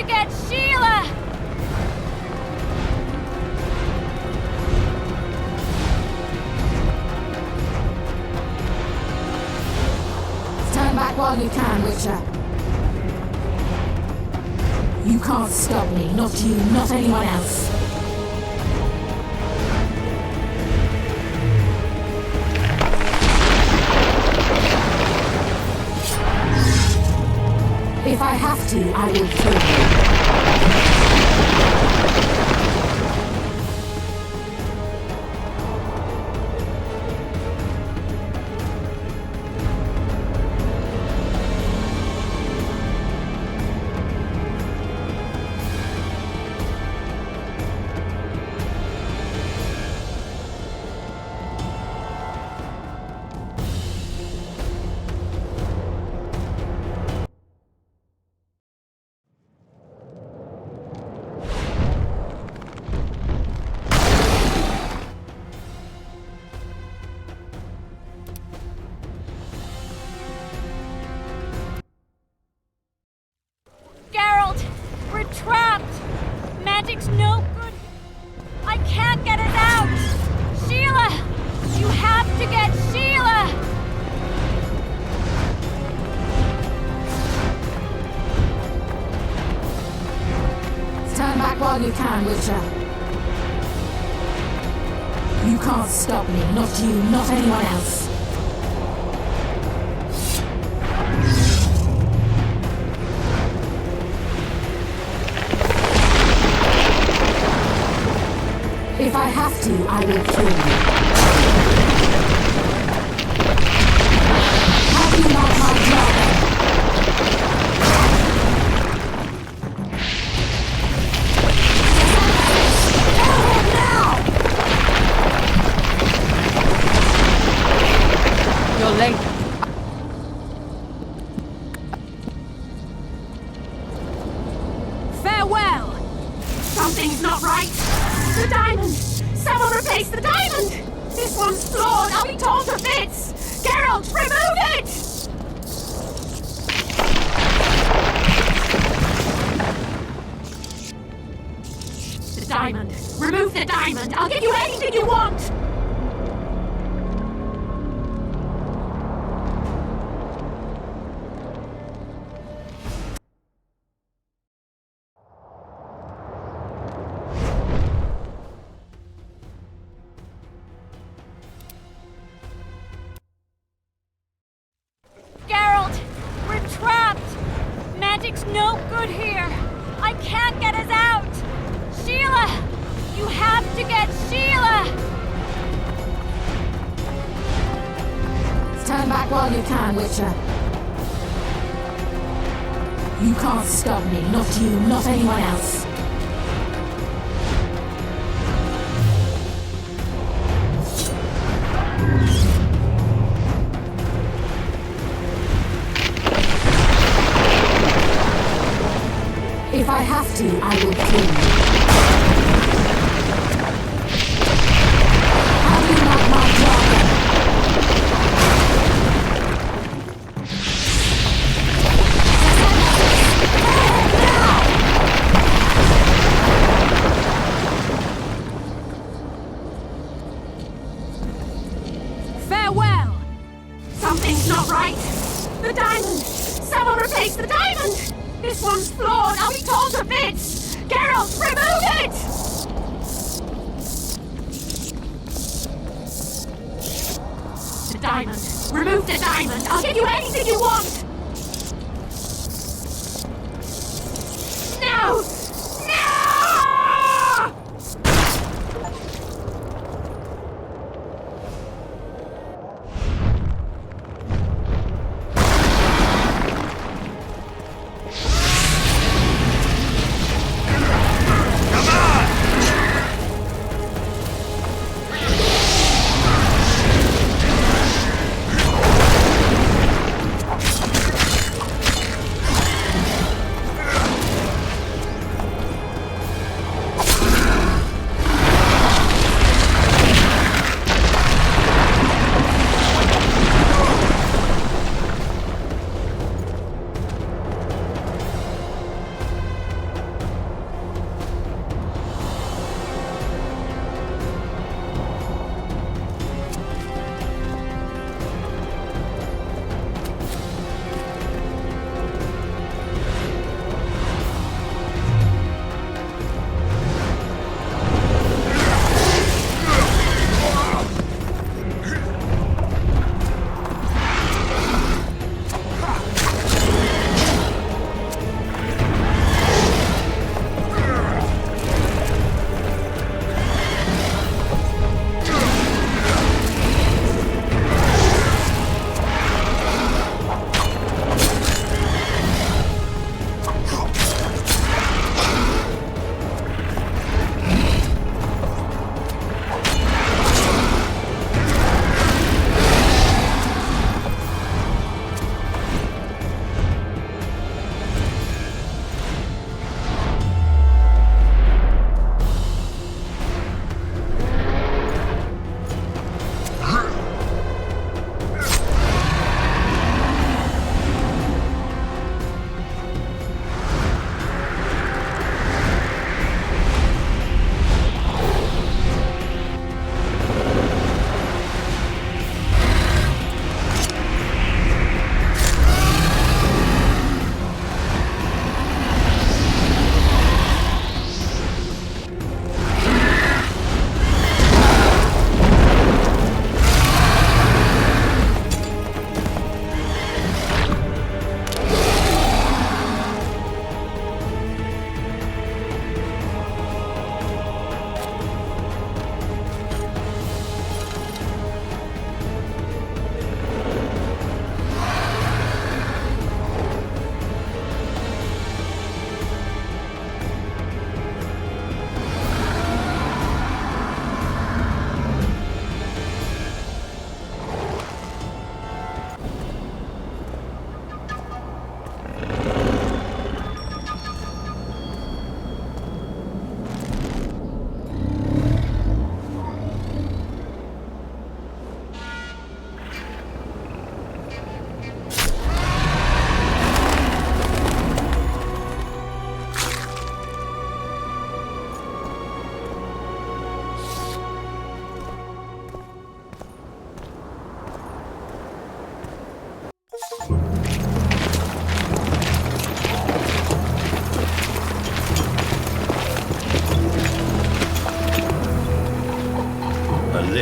to get Sheila! Stand back while you can, Witcher. You can't stop me, not you, not anyone else. If I have to, I will kill you. Trapped! Magic's no good. I can't get it out! Sheila! You have to get Sheila! Stand back while you can, Witcher. You can't stop me, not you, not anyone else. If I have to, I will kill you. Have you not my dragon? Kill him now! You're late. Farewell! Something's not right. The diamond! Someone replace the diamond! This one's flawed! I'll be torn to bits! Geralt, remove it! The diamond! Remove the diamond! I'll give you anything you want! Magic's no good here. I can't get us out. Sheila! You have to get Sheila! Stand back while you can, Witcher. You can't stop me, not you, not anyone else. If I have to, I will kill you. Have you not my dragon? Farewell! Something's not right. The diamond! Someone replace the diamond! This one's flawed! I'll be torn to bits! Geralt, remove it! The diamond! Remove the diamond! I'll give you anything you want! No! No!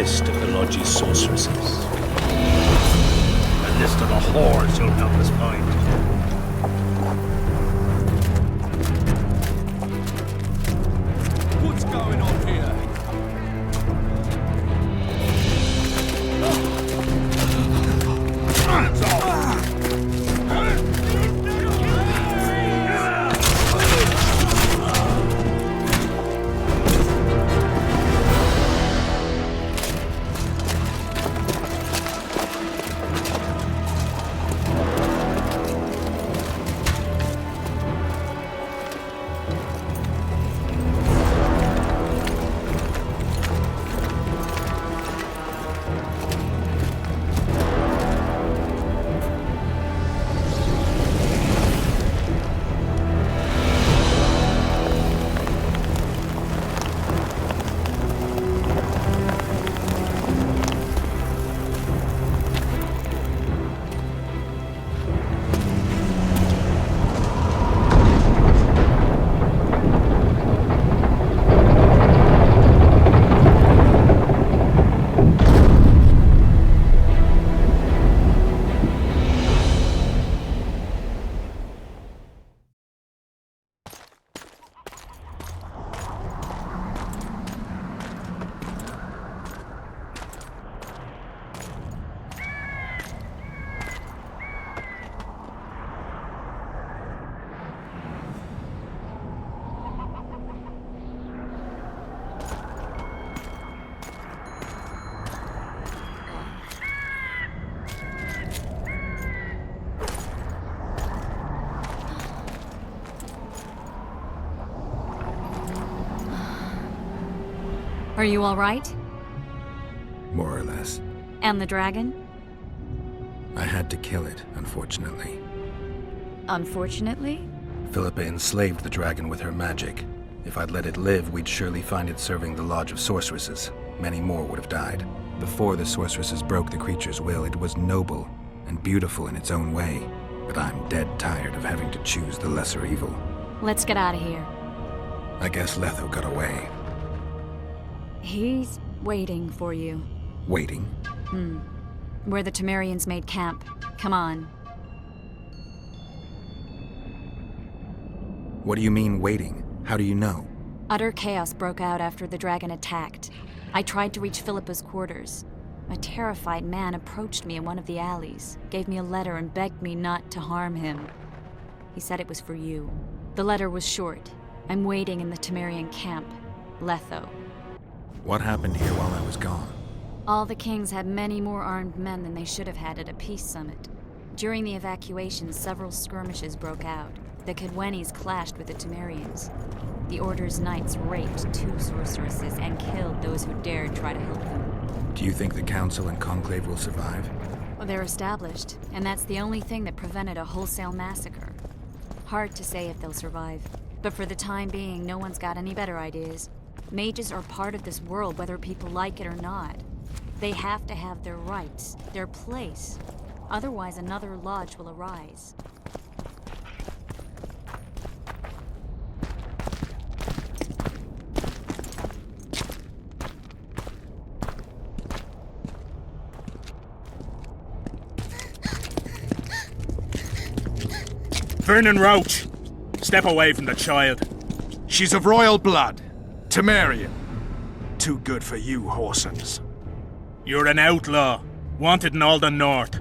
list of the Lodge's sorceresses. A list of the whores you'll help us find. What's going on here? Hands off! Are you all right? More or less. And the dragon? I had to kill it, unfortunately. Unfortunately? Philippa enslaved the dragon with her magic. If I'd let it live, we'd surely find it serving the Lodge of Sorceresses. Many more would have died. Before the sorceresses broke the creature's will, it was noble and beautiful in its own way. But I'm dead tired of having to choose the lesser evil. Let's get out of here. I guess Letho got away. He's waiting for you. Waiting? Where the Temerians made camp. Come on. What do you mean, waiting? How do you know? Utter chaos broke out after the dragon attacked. I tried to reach Philippa's quarters. A terrified man approached me in one of the alleys, gave me a letter and begged me not to harm him. He said it was for you. The letter was short. I'm waiting in the Temerian camp. Letho. What happened here while I was gone? All the kings had many more armed men than they should have had at a peace summit. During the evacuation, several skirmishes broke out. The Kedwenis clashed with the Temerians. The Order's knights raped 2 sorceresses and killed those who dared try to help them. Do you think the Council and Conclave will survive? Well, they're established, and that's the only thing that prevented a wholesale massacre. Hard to say if they'll survive, but for the time being, no one's got any better ideas. Mages are part of this world, whether people like it or not. They have to have their rights, their place. Otherwise, another lodge will arise. Vernon Roach, step away from the child. She's of royal blood. Temerian. Too good for you, Horsens. You're an outlaw, wanted in all the north.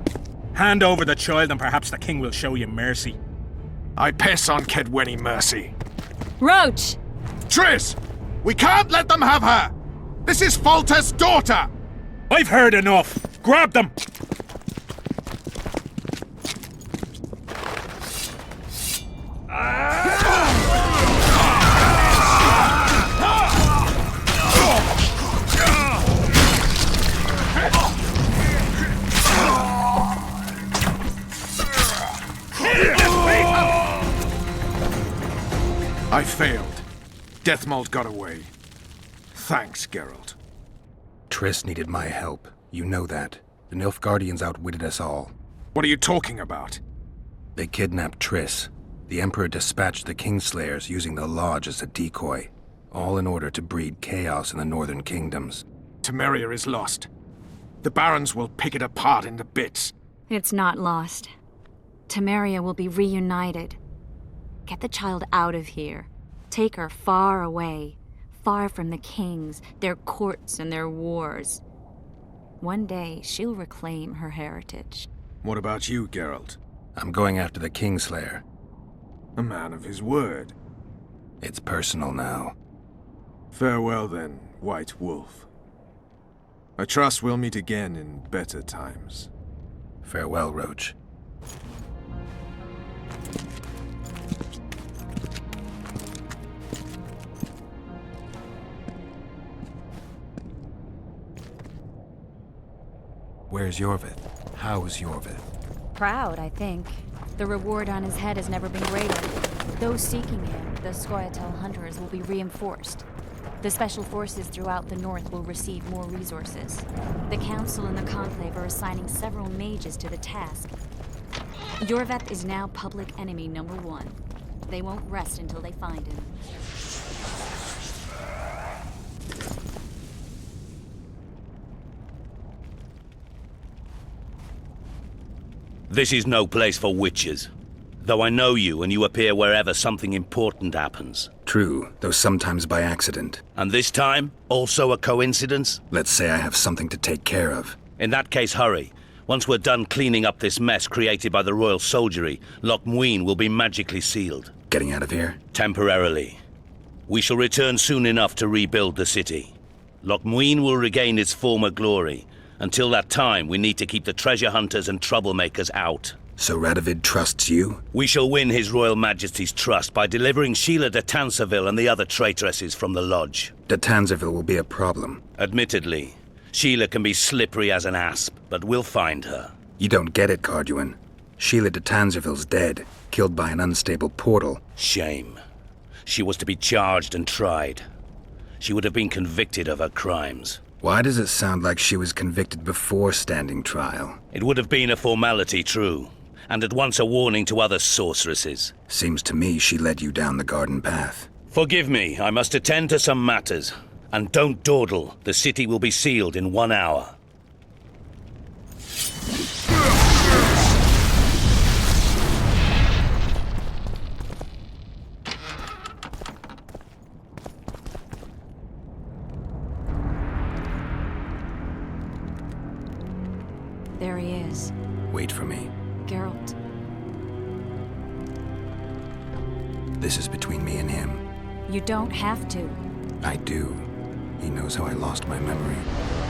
Hand over the child and perhaps the king will show you mercy. I piss on Kedweni mercy. Roach! Triss! We can't let them have her! This is Foltest's daughter! I've heard enough! Grab them! I failed. Deathmold got away. Thanks, Geralt. Triss needed my help. You know that. The Nilfgaardians outwitted us all. What are you talking about? They kidnapped Triss. The Emperor dispatched the Kingslayers using the Lodge as a decoy. All in order to breed chaos in the northern kingdoms. Temeria is lost. The Barons will pick it apart into bits. It's not lost. Temeria will be reunited. Get the child out of here. Take her far away. Far from the kings, their courts, and their wars. One day, she'll reclaim her heritage. What about you, Geralt? I'm going after the Kingslayer. A man of his word. It's personal now. Farewell then, White Wolf. I trust we'll meet again in better times. Farewell, Roach. Where's Yorvith? How's Yorvith? Proud, I think. The reward on his head has never been greater. Those seeking him, the Scoia'tael hunters, will be reinforced. The special forces throughout the north will receive more resources. The Council and the Conclave are assigning several mages to the task. Yorvith is now public enemy #1. They won't rest until they find him. This is no place for witches. Though I know you, and you appear wherever something important happens. True, though sometimes by accident. And this time, also a coincidence? Let's say I have something to take care of. In that case, hurry. Once we're done cleaning up this mess created by the royal soldiery, Loch Muin will be magically sealed. Getting out of here? Temporarily. We shall return soon enough to rebuild the city. Loch Muin will regain its former glory. Until that time, we need to keep the treasure hunters and troublemakers out. So Radovid trusts you? We shall win His Royal Majesty's trust by delivering Sheila de Tanserville and the other traitresses from the lodge. De Tanserville will be a problem. Admittedly, Sheila can be slippery as an asp, but we'll find her. You don't get it, Carduin. Sheila de Tanserville's dead, killed by an unstable portal. Shame. She was to be charged and tried. She would have been convicted of her crimes. Why does it sound like she was convicted before standing trial? It would have been a formality, true, and at once a warning to other sorceresses. Seems to me she led you down the garden path. Forgive me, I must attend to some matters. And don't dawdle, the city will be sealed in 1 hour. There he is. Wait for me. Geralt. This is between me and him. You don't have to. I do. He knows how I lost my memory.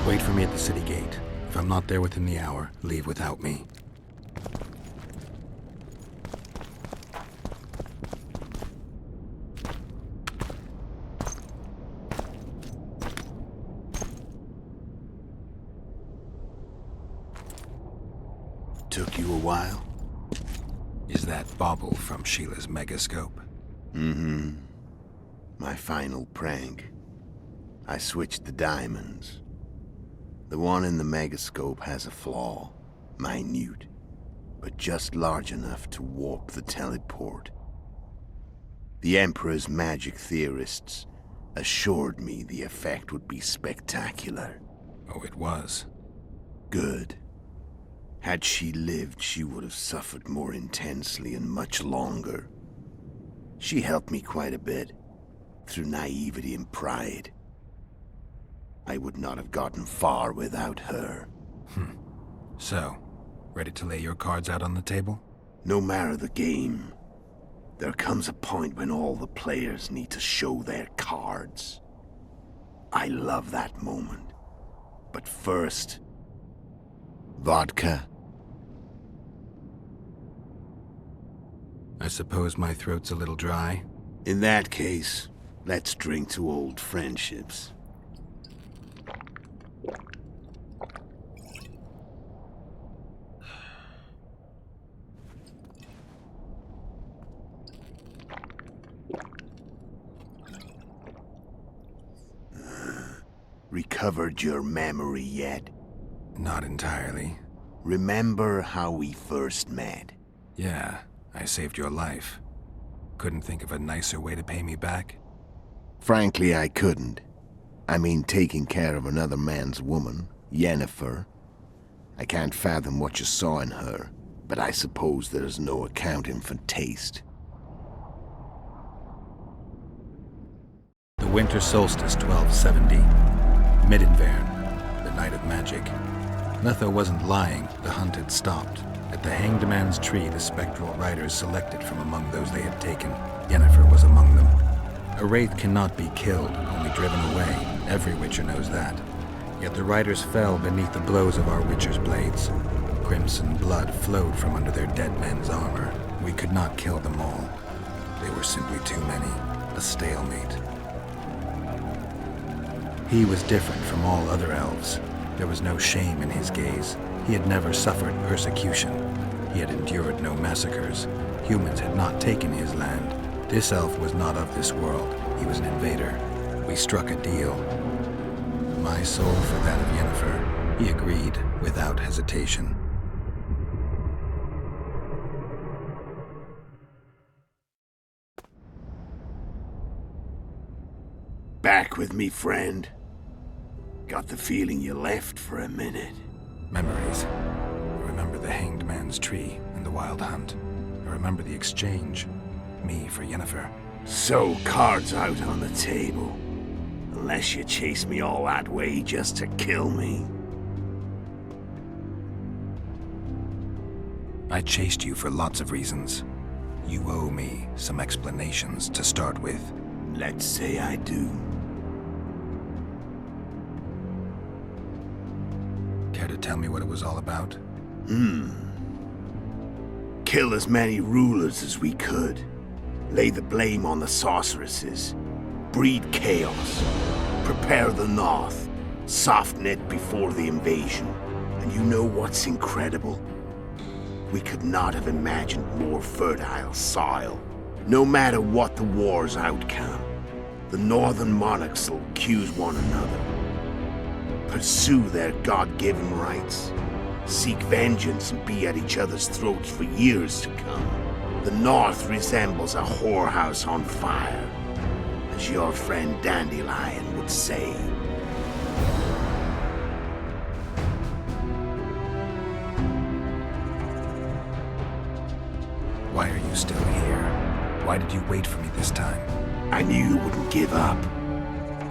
Wait for me at the city gate. If I'm not there within the hour, leave without me. Took you a while? Is that bauble from Sheila's megascope? Mm-hmm. My final prank. I switched the diamonds. The one in the megascope has a flaw. Minute. But just large enough to warp the teleport. The Emperor's magic theorists assured me the effect would be spectacular. Oh, it was. Good. Had she lived, she would have suffered more intensely and much longer. She helped me quite a bit, through naivety and pride. I would not have gotten far without her. So, ready to lay your cards out on the table? No matter the game, there comes a point when all the players need to show their cards. I love that moment. But first... vodka? I suppose my throat's a little dry. In that case, let's drink to old friendships. Recovered your memory yet? Not entirely. Remember how we first met? Yeah, I saved your life. Couldn't think of a nicer way to pay me back? Frankly, I couldn't. I mean taking care of another man's woman, Yennefer. I can't fathom what you saw in her, but I suppose there's no accounting for taste. The winter solstice 1270. Midinvern, the night of magic. Letho wasn't lying, the hunt had stopped. At the Hanged Man's Tree, the spectral riders selected from among those they had taken. Yennefer was among them. A wraith cannot be killed, only driven away. Every Witcher knows that. Yet the riders fell beneath the blows of our Witcher's blades. Crimson blood flowed from under their dead men's armor. We could not kill them all. They were simply too many. A stalemate. He was different from all other elves. There was no shame in his gaze. He had never suffered persecution. He had endured no massacres. Humans had not taken his land. This elf was not of this world. He was an invader. We struck a deal. My soul for that of Yennefer. He agreed without hesitation. Back with me, friend. Got the feeling you left for a minute. Memories. I remember the Hanged Man's Tree and the Wild Hunt. I remember the exchange. Me for Yennefer. So, cards out on the table. Unless you chase me all that way just to kill me. I chased you for lots of reasons. You owe me some explanations to start with. Let's say I do. Care to tell me what it was all about? Kill as many rulers as we could. Lay the blame on the sorceresses. Breed chaos. Prepare the North. Soften it before the invasion. And you know what's incredible? We could not have imagined more fertile soil. No matter what the war's outcome, the northern monarchs will accuse one another. Pursue their God-given rights. Seek vengeance and be at each other's throats for years to come. The North resembles a whorehouse on fire, as your friend Dandelion would say. Why are you still here? Why did you wait for me this time? I knew you wouldn't give up.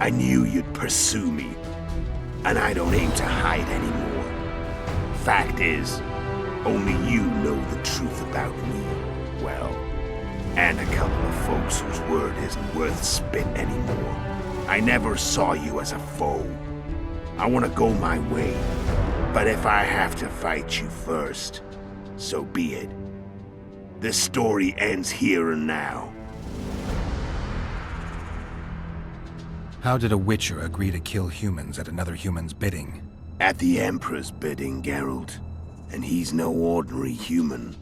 I knew you'd pursue me. And I don't aim to hide anymore. Fact is, only you know the truth about me. Well, and a couple of folks whose word isn't worth spit anymore. I never saw you as a foe. I want to go my way. But if I have to fight you first, so be it. This story ends here and now. How did a Witcher agree to kill humans at another human's bidding? At the Emperor's bidding, Geralt. And he's no ordinary human.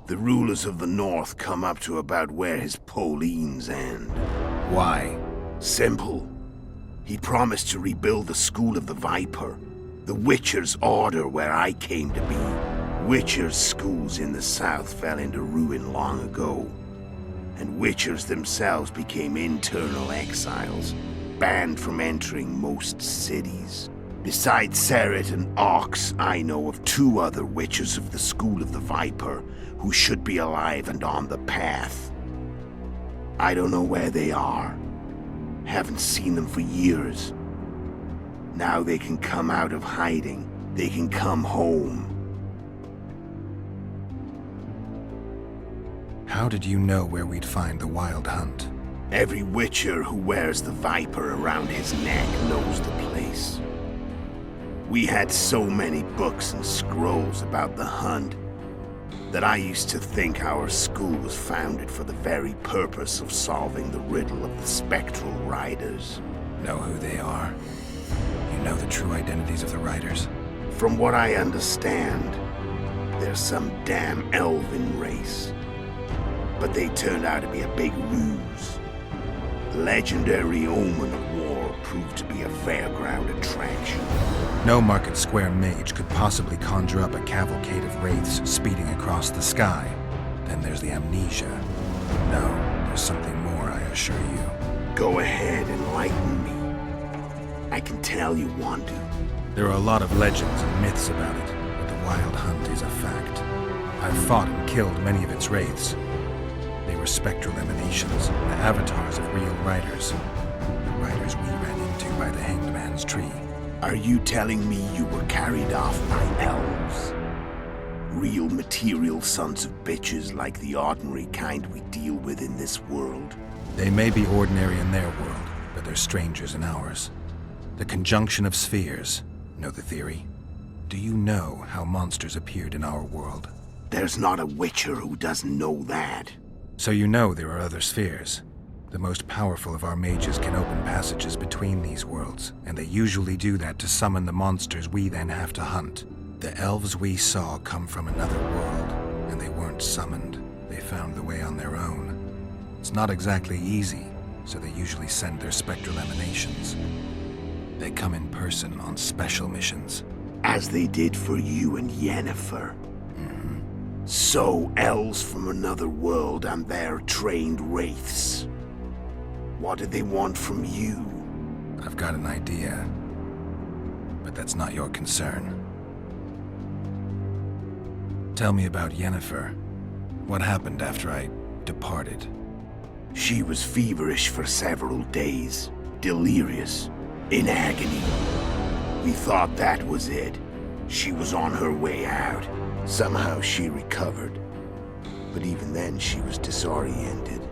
The rulers of the North come up to about where his Pauline's end. Why? Simple. He promised to rebuild the School of the Viper, the Witcher's order where I came to be. Witcher's schools in the south fell into ruin long ago, and Witchers themselves became internal exiles, banned from entering most cities. Besides Seret and Ox, I know of 2 other Witchers of the School of the Viper who should be alive and on the path. I don't know where they are. Haven't seen them for years. Now they can come out of hiding. They can come home. How did you know where we'd find the Wild Hunt? Every Witcher who wears the Viper around his neck knows the place. We had so many books and scrolls about the hunt that I used to think our school was founded for the very purpose of solving the riddle of the spectral riders. Know who they are? You know the true identities of the riders? From what I understand, they're some damn elven race. But they turned out to be a big ruse. The legendary omen of war proved to be a fairground attraction. No Market Square mage could possibly conjure up a cavalcade of wraiths speeding across the sky. Then there's the amnesia. No, there's something more, I assure you. Go ahead, enlighten me. I can tell you want to. There are a lot of legends and myths about it, but the Wild Hunt is a fact. I've fought and killed many of its wraiths. They were spectral emanations, the avatars of real riders. The riders we ran into by the Hanged Man's tree. Are you telling me you were carried off by elves? Real material sons of bitches like the ordinary kind we deal with in this world? They may be ordinary in their world, but they're strangers in ours. The conjunction of spheres. Know the theory? Do you know how monsters appeared in our world? There's not a Witcher who doesn't know that. So you know there are other spheres. The most powerful of our mages can open passages between these worlds, and they usually do that to summon the monsters we then have to hunt. The elves we saw come from another world, and they weren't summoned. They found the way on their own. It's not exactly easy, so they usually send their spectral emanations. They come in person on special missions. As they did for you and Yennefer. So, elves from another world and their trained wraiths. What do they want from you? I've got an idea, but that's not your concern. Tell me about Yennefer. What happened after I departed? She was feverish for several days, delirious, in agony. We thought that was it. She was on her way out. Somehow she recovered. But even then she was disoriented.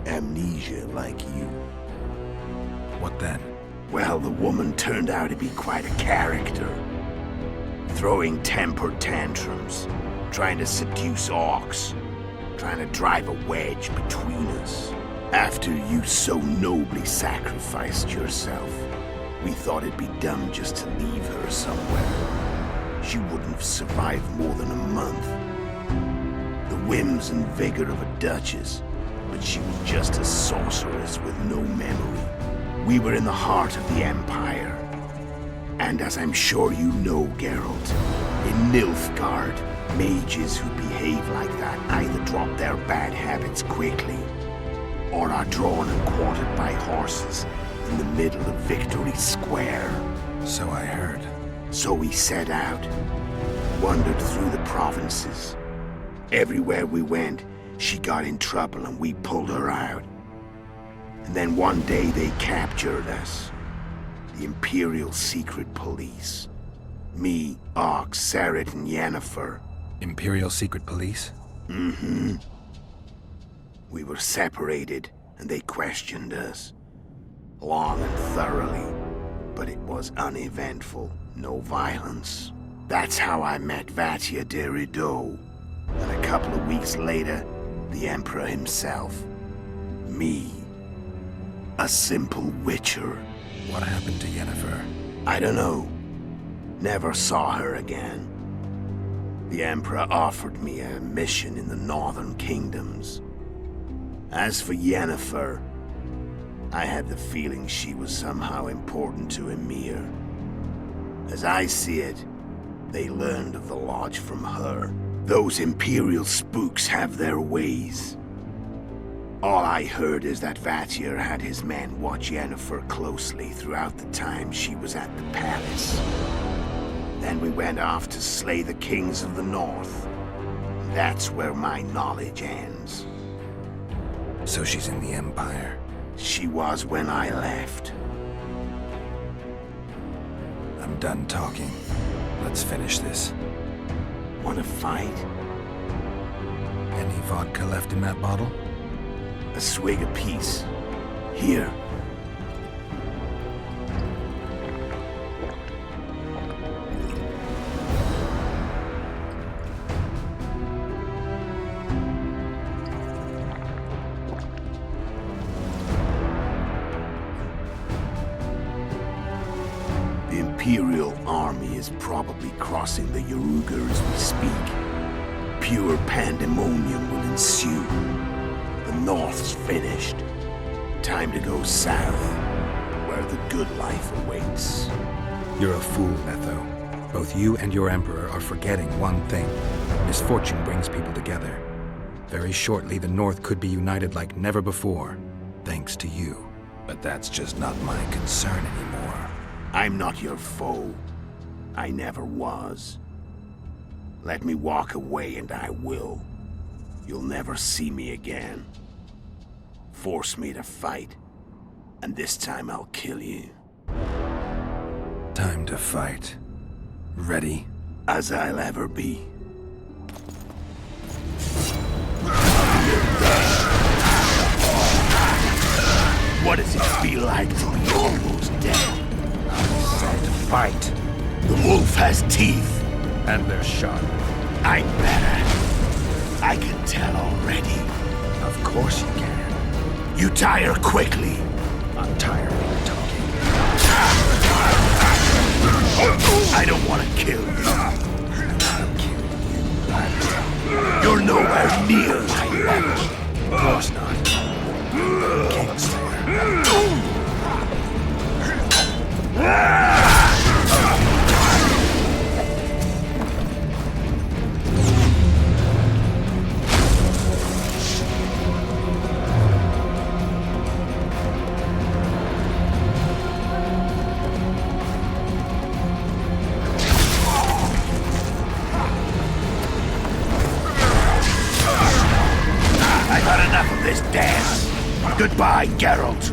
Amnesia like you. What then? Well, the woman turned out to be quite a character. Throwing temper tantrums, trying to seduce orcs, trying to drive a wedge between us. After you so nobly sacrificed yourself, we thought it'd be dumb just to leave her somewhere. She wouldn't have survived more than a month. The whims and vigor of a duchess, but she was just a sorceress with no memory. We were in the heart of the Empire. And as I'm sure you know, Geralt, in Nilfgaard, mages who behave like that either drop their bad habits quickly, or are drawn and quartered by horses in the middle of Victory Square. So I heard. So we set out, wandered through the provinces. Everywhere we went, she got in trouble and we pulled her out. And then one day they captured us. The Imperial Secret Police. Me, Ox, Sareth, and Yennefer. Imperial Secret Police? Mm-hmm. We were separated, and they questioned us. Long and thoroughly, but it was uneventful. No violence. That's how I met Vatia de Rideau. And a couple of weeks later, the Emperor himself. Me. A simple Witcher. What happened to Yennefer? I don't know. Never saw her again. The Emperor offered me a mission in the northern kingdoms. As for Yennefer, I had the feeling she was somehow important to Emir. As I see it, they learned of the Lodge from her. Those Imperial spooks have their ways. All I heard is that Vatir had his men watch Yennefer closely throughout the time she was at the palace. Then we went off to slay the kings of the north. That's where my knowledge ends. So she's in the Empire? She was when I left. I'm done talking. Let's finish this. Want to fight? Any vodka left in that bottle? A swig apiece. Here. The Imperial army is probably crossing the Yaruga as we speak. Pure pandemonium will ensue. The North's finished. Time to go south, where the good life awaits. You're a fool, Netho. Both you and your Emperor are forgetting one thing. Misfortune brings people together. Very shortly, the North could be united like never before, thanks to you. But that's just not my concern anymore. I'm not your foe. I never was. Let me walk away and I will. You'll never see me again. Force me to fight, and this time I'll kill you. Time to fight. Ready? As I'll ever be. What does it feel like to be almost dead? I said fight. The wolf has teeth. And they're sharp. I'm better. I can tell already. Of course you can. You tire quickly. I'm tired of you talking. I don't want to kill you. I'll kill you. You're nowhere near my level. Of course not. Kingslayer. I've had enough of this dance. Goodbye, Geralt.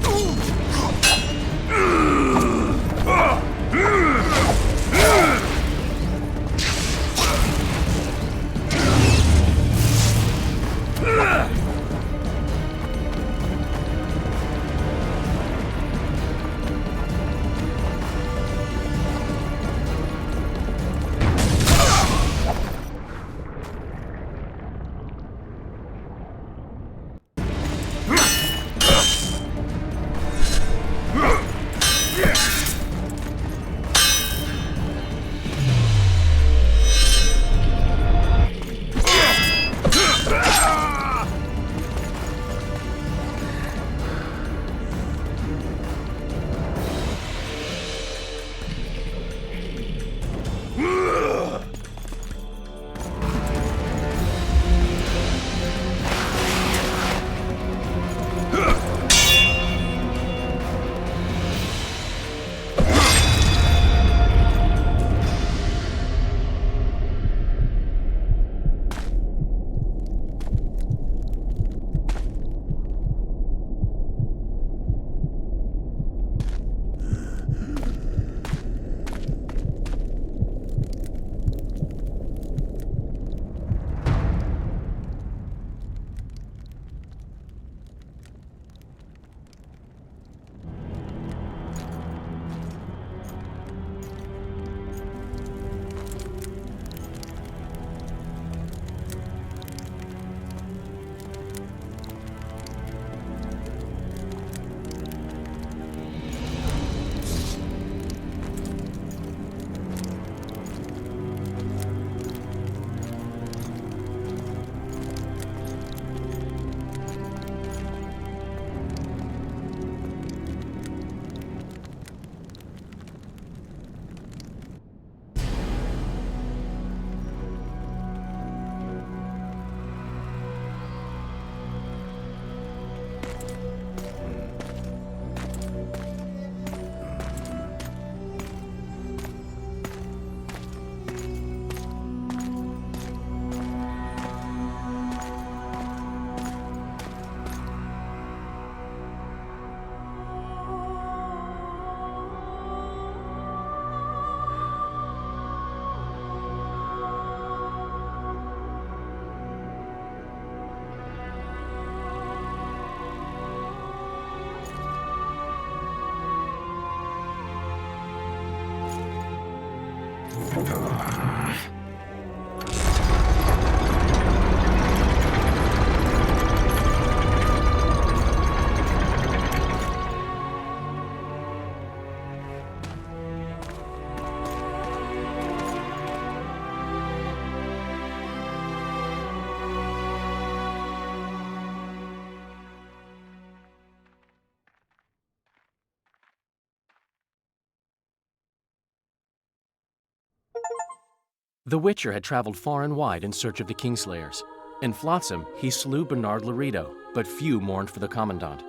The Witcher had traveled far and wide in search of the Kingslayers. In Flotsam, he slew Bernard Laredo, but few mourned for the Commandant.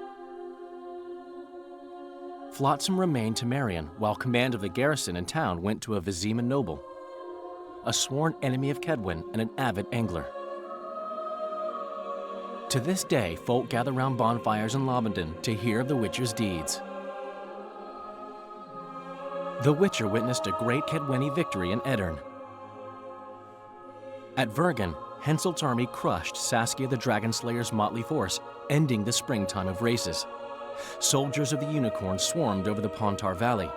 Flotsam remained Temerian, while command of the garrison and town went to a Vizima noble, a sworn enemy of Kedwen and an avid angler. To this day, folk gather round bonfires in Lobenden to hear of the Witcher's deeds. The Witcher witnessed a great Kedweni victory in Edirn. At Vergen, Henselt's army crushed Saskia the Dragonslayer's motley force, ending the springtime of races. Soldiers of the Unicorn swarmed over the Pontar Valley.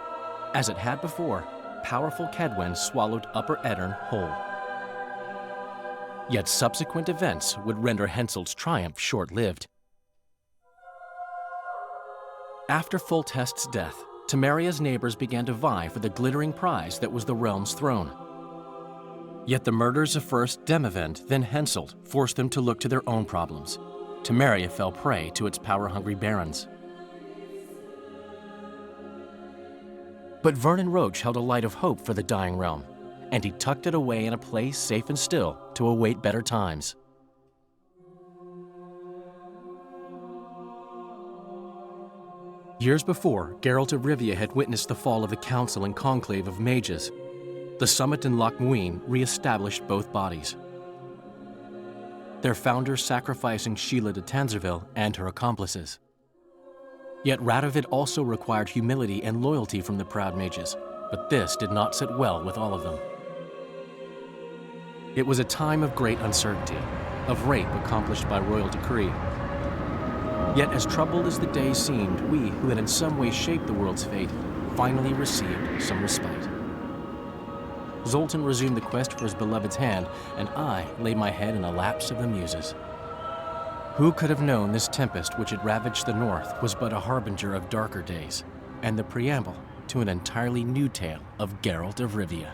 As it had before, powerful Kedwen swallowed Upper Edirn whole. Yet subsequent events would render Henselt's triumph short-lived. After Foltest's death, Temeria's neighbors began to vie for the glittering prize that was the realm's throne. Yet the murders of first Demavend, then Henselt, forced them to look to their own problems. Temeria fell prey to its power-hungry barons. But Vernon Roche held a light of hope for the dying realm, and he tucked it away in a place safe and still to await better times. Years before, Geralt of Rivia had witnessed the fall of the Council and Conclave of Mages. The summit in Loch Muin re-established both bodies, their founders sacrificing Sheila de Tanzerville and her accomplices. Yet Radovid also required humility and loyalty from the proud mages, but this did not sit well with all of them. It was a time of great uncertainty, of rape accomplished by royal decree. Yet as troubled as the days seemed, we, who had in some way shaped the world's fate, finally received some respite. Zoltan resumed the quest for his beloved's hand, and I laid my head in a lapse of the muses. Who could have known this tempest which had ravaged the north was but a harbinger of darker days, and the preamble to an entirely new tale of Geralt of Rivia.